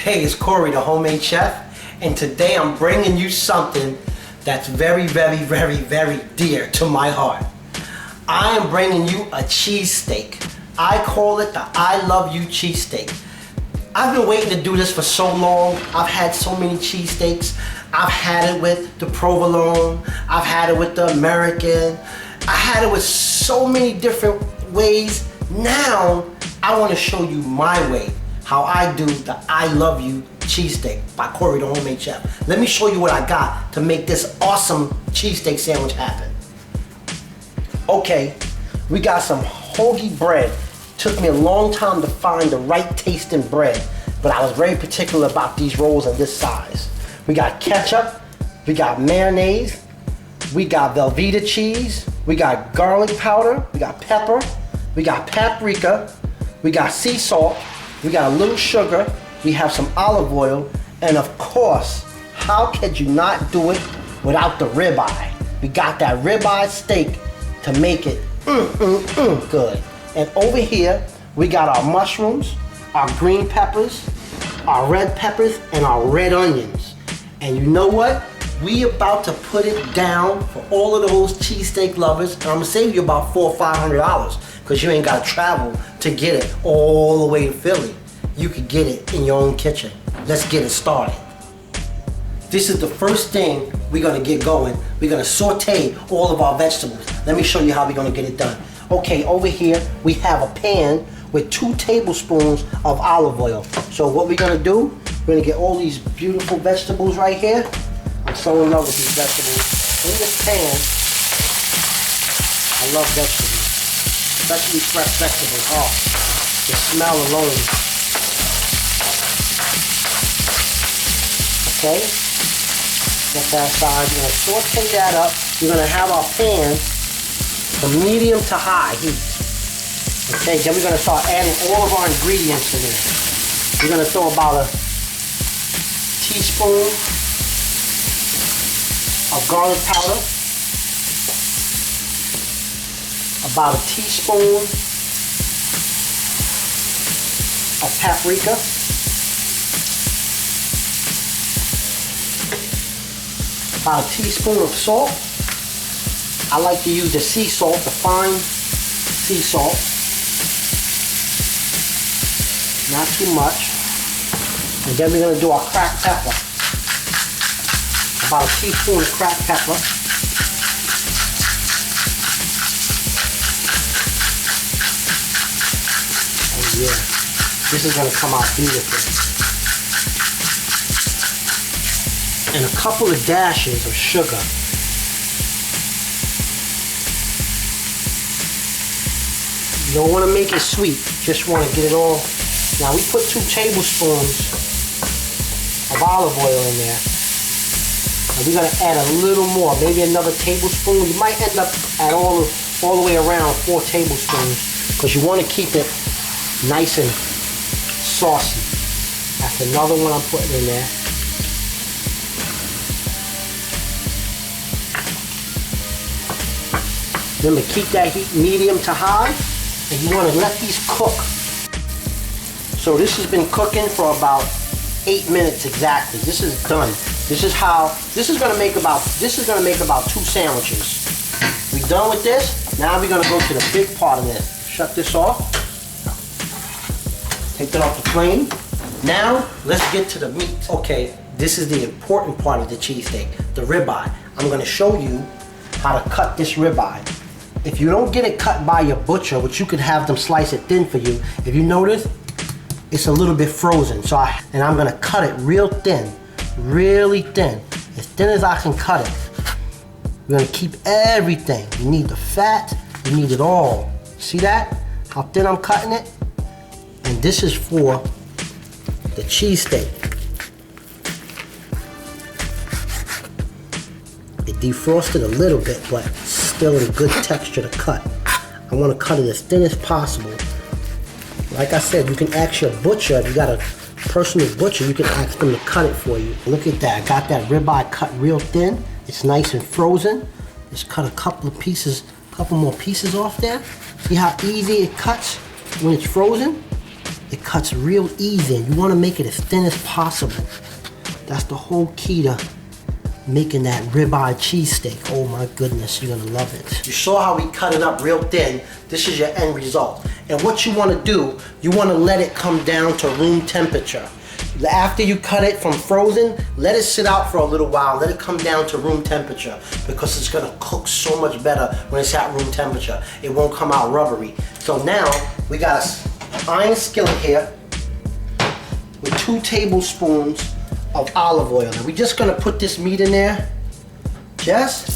Hey, it's Corey, the homemade chef, and today I'm bringing you something that's very, very, very, very dear to my heart. I am bringing you a cheesesteak. I call it the I Love You cheesesteak. I've been waiting to do this for so long. I've had so many cheesesteaks. I've had it with the provolone. I've had it with the American. I had it with so many different ways. Now, I want to show you my way, how I do the I Love You cheesesteak by Corey, the homemade chef. Let me show you what I got to make this awesome cheesesteak sandwich happen. Okay, we got some hoagie bread. Took me a long time to find the right tasting bread, but I was very particular about these rolls in this size. We got ketchup, we got mayonnaise, we got Velveeta cheese, we got garlic powder, we got pepper, we got paprika, we got sea salt, we got a little sugar, we have some olive oil, and of course, how could you not do it without the ribeye? We got that ribeye steak to make it good. And over here, we got our mushrooms, our green peppers, our red peppers, and our red onions. And you know what? We about to put it down for all of those cheesesteak lovers, and I'm gonna save you about $400 or $500 because you ain't gotta travel to get it all the way to Philly. You could get it in your own kitchen. Let's get it started. This is the first thing we're gonna get going. We're gonna saute all of our vegetables. Let me show you how we're gonna get it done. Okay, over here we have a pan with 2 tablespoons of olive oil. So what we're gonna do, we're gonna get all these beautiful vegetables right here. I'm so in love with these vegetables. In this pan, I love vegetables, especially fresh vegetables. Oh, the smell alone. Okay, get that aside. We're gonna saute that up. We're gonna have our pan from medium to high heat. Okay, then we're gonna start adding all of our ingredients in there. We're gonna throw about a teaspoon of garlic powder, about a teaspoon of paprika, about a teaspoon of salt. I like to use the sea salt, the fine sea salt. Not too much. And then we're gonna do our cracked pepper. About a teaspoon of cracked pepper. Oh yeah, this is gonna come out beautiful. And a couple of dashes of sugar. You don't want to make it sweet, just want to get it all. Now we put 2 tablespoons of olive oil in there. And we're going to add a little more, maybe another tablespoon. You might end up at all the way around 4 tablespoons because you want to keep it nice and saucy. That's another one I'm putting in there. Remember, keep that heat medium to high, and you want to let these cook. So this has been cooking for about 8 minutes exactly. This is done. This is gonna make about 2 sandwiches. We done with this. Now we're gonna go to the big part of this. Shut this off. Take that off the flame. Now let's get to the meat. Okay, this is the important part of the cheesesteak, the ribeye. I'm gonna show you how to cut this ribeye. If you don't get it cut by your butcher, which you could have them slice it thin for you, if you notice, it's a little bit frozen. And I'm gonna cut it real thin, really thin, as thin as I can cut it. We're gonna keep everything. You need the fat, you need it all. See that? How thin I'm cutting it? And this is for the cheesesteak. It defrosted a little bit, but still in good texture to cut. I want to cut it as thin as possible. Like I said, you can ask your butcher, if you got a personal butcher, you can ask them to cut it for you. Look at that, I got that ribeye cut real thin. It's nice and frozen. Just cut a couple more pieces off there. See how easy it cuts when it's frozen? it cuts real easy, and you want to make it as thin as possible. That's the whole key to making that ribeye cheesesteak. Oh my goodness, you're gonna love it. You saw how we cut it up real thin. This is your end result. And what you want to do, you want to let it come down to room temperature. After you cut it from frozen, let it sit out for a little while. Let it come down to room temperature, because it's gonna cook so much better when it's at room temperature. It won't come out rubbery. So now we got an iron skillet here with 2 tablespoons of olive oil. And we're just gonna put this meat in there just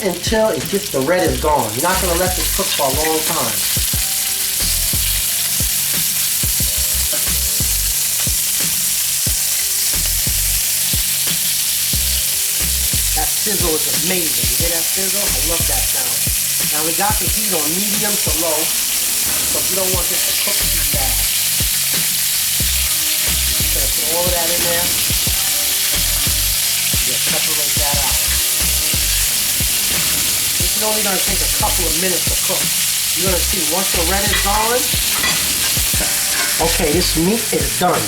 until it gets the red is gone. You're not gonna let this cook for a long time. That sizzle is amazing. You hear that sizzle? I love that sound. Now we got the heat on medium to low, so you don't want this to cook too fast. You're just gonna put all of that in there. Just separate that out. This is only gonna take a couple of minutes to cook. You're gonna see once the red is gone. Okay, this meat is done.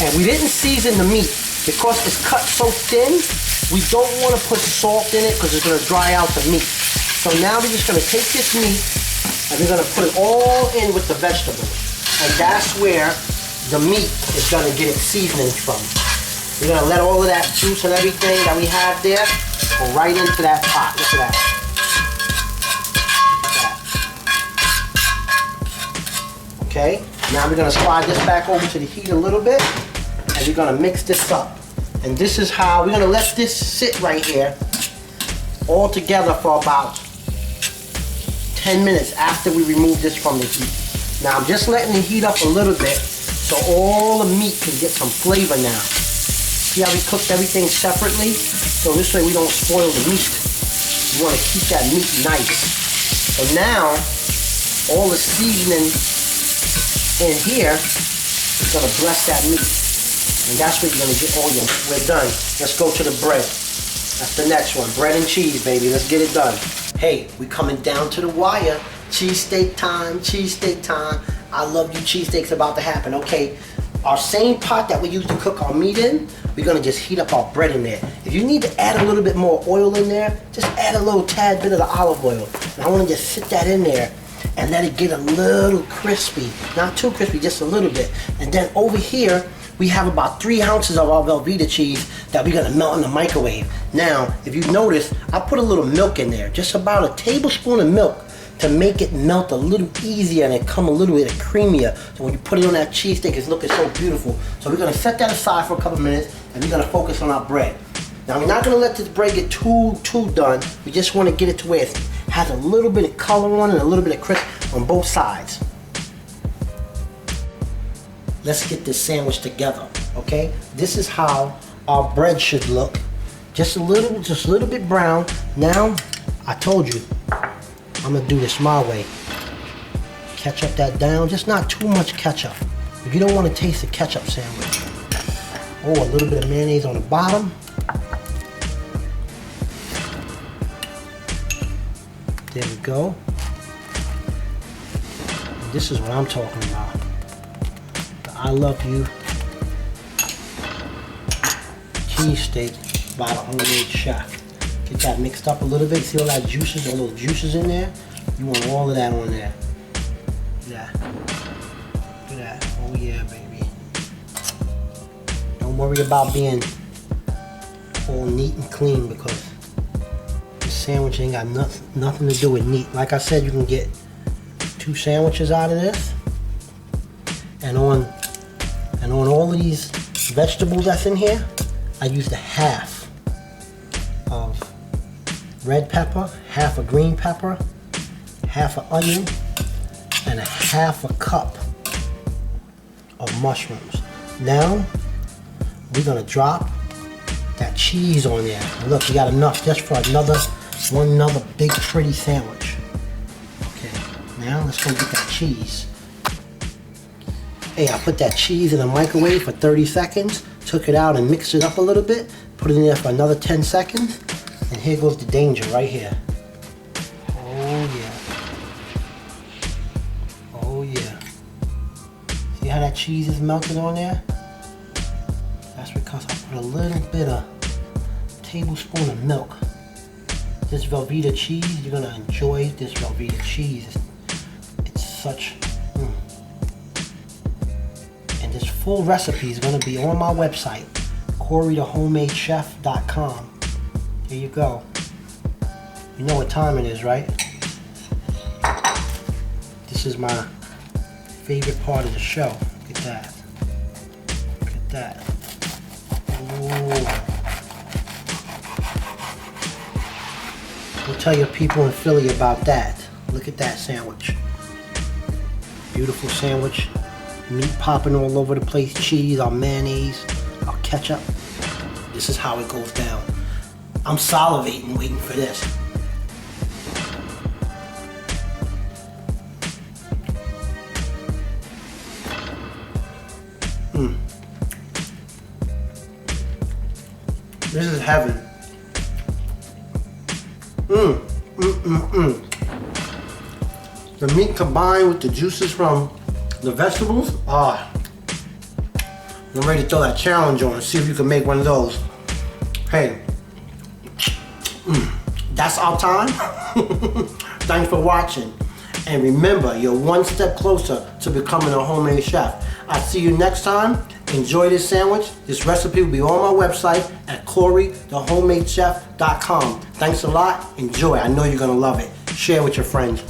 And we didn't season the meat because it's cut so thin. We don't want to put salt in it because it's going to dry out the meat. So now we're just going to take this meat and we're going to put it all in with the vegetables. And that's where the meat is going to get its seasoning from. We're going to let all of that juice and everything that we have there go right into that pot. Look at that. Okay, now we're going to slide this back over to the heat a little bit and we're going to mix this up. And this is how we're gonna let this sit right here all together for about 10 minutes after we remove this from the heat. Now I'm just letting it heat up a little bit so all the meat can get some flavor now. See how we cooked everything separately? So this way we don't spoil the meat. You wanna keep that meat nice. So now all the seasoning in here is gonna bless that meat. And that's where you're gonna get all your, we're done. Let's go to the bread. That's the next one, bread and cheese, baby. Let's get it done. Hey, we coming down to the wire. Cheesesteak time, cheesesteak time. I love you, cheesesteak's about to happen. Okay, our same pot that we used to cook our meat in, we're gonna just heat up our bread in there. If you need to add a little bit more oil in there, just add a little tad bit of the olive oil. And I wanna just sit that in there and let it get a little crispy. Not too crispy, just a little bit. And then over here, we have about 3 ounces of our Velveeta cheese that we're gonna melt in the microwave. Now, if you notice, I put a little milk in there, just about a tablespoon of milk to make it melt a little easier and it come a little bit creamier. So when you put it on that cheesesteak, it's looking so beautiful. So we're gonna set that aside for a couple minutes and we're gonna focus on our bread. Now, we're not gonna let this bread get too done. We just wanna get it to where it has a little bit of color on it and a little bit of crisp on both sides. Let's get this sandwich together, okay? This is how our bread should look. Just a little bit brown. Now, I told you, I'm gonna do this my way. Ketchup that down, just not too much ketchup. If you don't want to taste the ketchup sandwich. Oh, a little bit of mayonnaise on the bottom. There we go. And this is what I'm talking about. I love you cheesesteak by the homemade chef. Get that mixed up a little bit. See all that juices, all those juices in there? You want all of that on there. Yeah. Look at that. Oh yeah, baby. Don't worry about being all neat and clean because this sandwich ain't got nothing to do with neat. Like I said, you can get 2 sandwiches out of this. And on all of these vegetables that's in here, I used a half of red pepper, half a green pepper, half an onion, and a half a cup of mushrooms. Now, we're gonna drop that cheese on there. And look, we got enough just for another big pretty sandwich. Okay, now let's go get that cheese. Hey, I put that cheese in the microwave for 30 seconds, took it out and mixed it up a little bit, put it in there for another 10 seconds, and here goes the danger right here. Oh yeah. Oh yeah. how that cheese is melted on there? That's because I put a little bit of tablespoon of milk. This Velveeta cheese, you're gonna enjoy this Velveeta cheese. It's such, And this full recipe is gonna be on my website, CoreyTheHomemadeChef.com. There you go. You know what time it is, right? This is my favorite part of the show. Look at that. Look at that. Ooh. We'll tell your people in Philly about that. Look at that sandwich. Beautiful sandwich. Meat popping all over the place. Cheese, our mayonnaise, our ketchup. This is how it goes down. I'm salivating waiting for this. This is heaven. The meat combined with the juices from the vegetables. I'm ready to throw that challenge on and see if you can make one of those. Hey, that's our time. Thanks for watching. And remember, you're one step closer to becoming a homemade chef. I'll see you next time. Enjoy this sandwich. This recipe will be on my website at CoreyTheHomemadeChef.com. Thanks a lot. Enjoy. I know you're going to love it. Share with your friends.